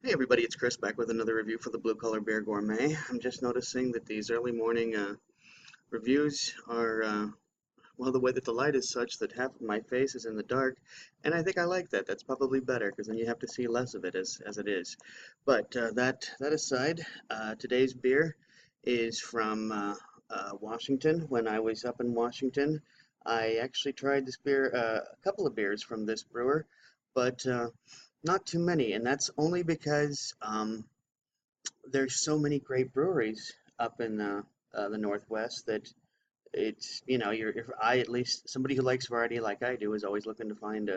Hey everybody, it's Chris back with another review for the Blue Collar Beer Gourmet. I'm just noticing that these early morning reviews are, well, the way that the light is such that half of my face is in the dark, and I think I like that. That's probably better because then you have to see less of it as it is. But that aside, today's beer is from Washington. When I was up in Washington, I actually tried this beer, a couple of beers from this brewer, but not too many, and that's only because there's so many great breweries up in the Northwest that it's, if I, at least somebody who likes variety like I do, is always looking to find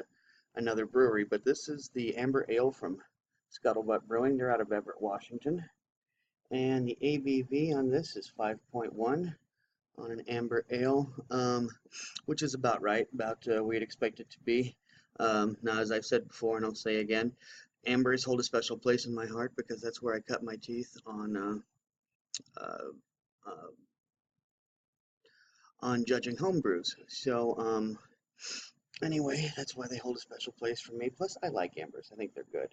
another brewery. But this is the Amber Ale from Scuttlebutt Brewing. They're out of Everett, Washington. And the ABV on this is 5.1 on an Amber Ale, which is about right, about we'd expect it to be. Now, as I've said before, and I'll say again, Ambers hold a special place in my heart because that's where I cut my teeth uh, uh, on judging home brews. So, anyway, that's why they hold a special place for me. Plus, I like Ambers. I think they're good.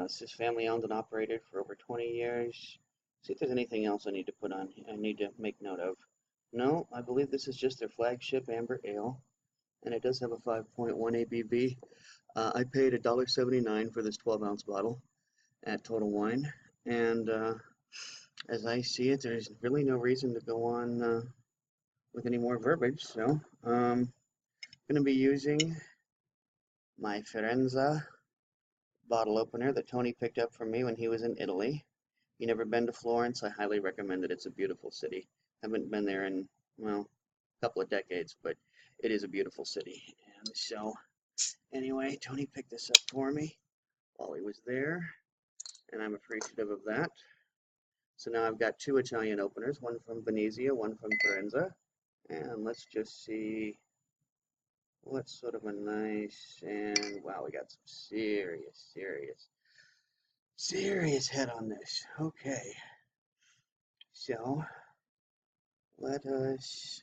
This is family owned and operated for over 20 years. See if there's anything else I need to put on. I need to make note of. No, I believe this is just their flagship Amber Ale, and it does have a 5.1 ABV. I paid $1.79 for this 12-ounce bottle at Total Wine, and as I see it, there's really no reason to go on with any more verbiage. So I'm going to be using my Firenze bottle opener that Tony picked up from me when he was in Italy. If you've never been to Florence, I highly recommend it. It's a beautiful city. Haven't been there in, well, a couple of decades, but it is a beautiful city. And so, anyway, Tony picked this up for me while he was there, and I'm appreciative of that. So now I've got two Italian openers, one from Venezia, one from Firenze. And let's just see what's sort of a nice, and wow, we got some serious head on this. Okay, so let us,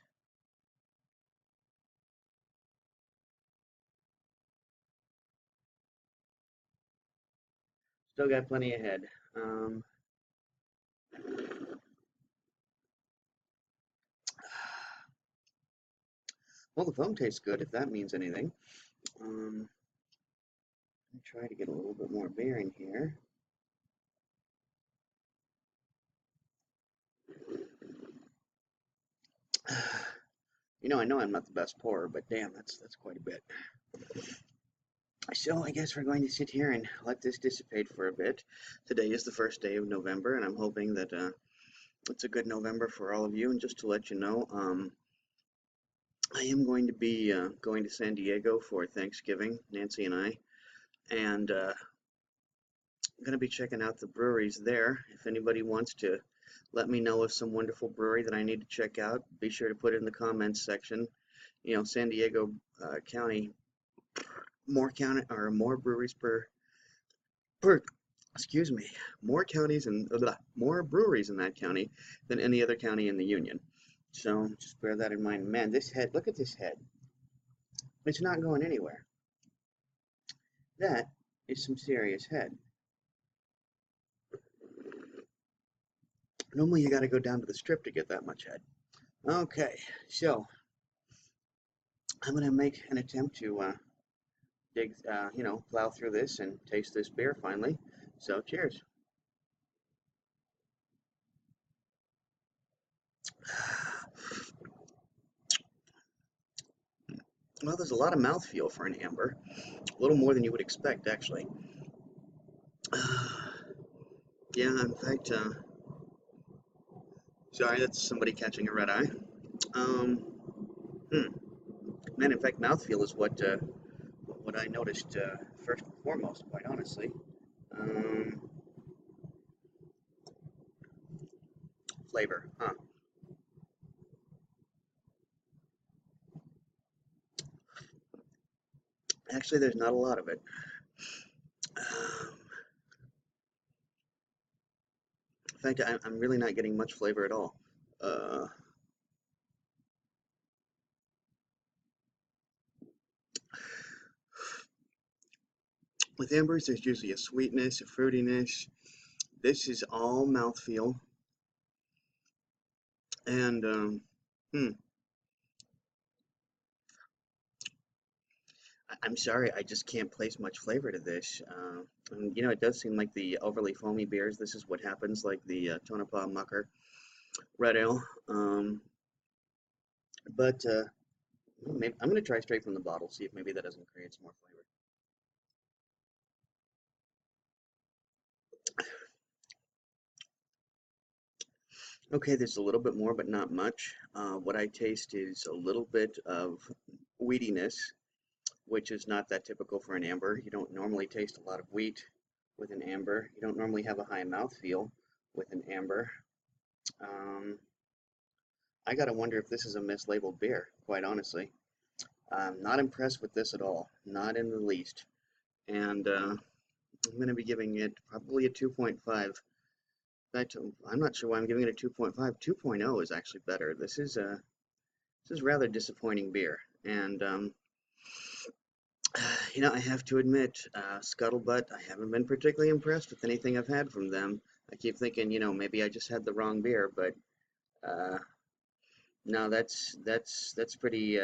still got plenty ahead. Um, well, the foam tastes good, if that means anything. Um, I'll try to get a little bit more beer in here. I know I'm not the best pourer, but damn, that's quite a bit. So I guess we're going to sit here and let this dissipate for a bit. Today is the first day of November, and I'm hoping that it's a good November for all of you. And just to let you know, I am going to be going to San Diego for Thanksgiving, Nancy and I, and I'm going to be checking out the breweries there. If anybody wants to let me know of some wonderful brewery that I need to check out, be sure to put it in the comments section. San Diego County, more breweries per excuse me, more counties and more breweries in that county than any other county in the union. So just bear that in mind. Man, this head, look at this head. It's not going anywhere. That is some serious head. Normally you got to go down to the strip to get that much head. Okay, so I'm going to make an attempt to plow through this and taste this beer finally. So cheers. Well, there's a lot of mouthfeel for an amber. A little more than you would expect, actually. Yeah, in fact, sorry, that's somebody catching a red eye. Um, hmm. Man, in fact, mouthfeel is what I noticed first and foremost, quite honestly. Um, Flavor, huh? Actually, there's not a lot of it. Um, in fact, I'm really not getting much flavor at all. Uh, With ambers, there's usually a sweetness, a fruitiness. This is all mouthfeel, and hmm, I'm sorry, I just can't place much flavor to this. And, it does seem like the overly foamy beers. This is what happens, like the Tonopah Mucker Red Ale. But maybe I'm gonna try straight from the bottle, see if maybe that doesn't create some more flavor. Okay, there's a little bit more, but not much. What I taste is a little bit of wheatiness, which is not that typical for an amber. You don't normally taste a lot of wheat with an amber. You don't normally have a high mouthfeel with an amber. Um, I gotta wonder if this is a mislabeled beer, quite honestly. I'm not impressed with this at all, not in the least. And I'm gonna be giving it probably a 2.5. I'm not sure why I'm giving it a 2.5. 2.0 is actually better. This is rather disappointing beer, and I have to admit, Scuttlebutt, I haven't been particularly impressed with anything I've had from them. I keep thinking, maybe I just had the wrong beer, but uh, no, that's pretty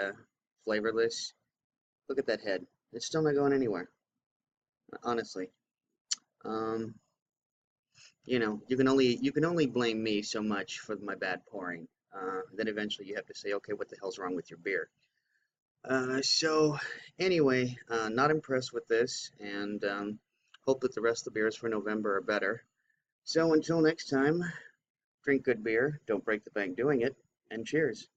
flavorless. Look at that head; it's still not going anywhere, honestly. Um, you can only blame me so much for my bad pouring. Then eventually you have to say, okay, what the hell's wrong with your beer? So anyway, not impressed with this, and hope that the rest of the beers for November are better. So until next time, drink good beer, don't break the bank doing it, and cheers.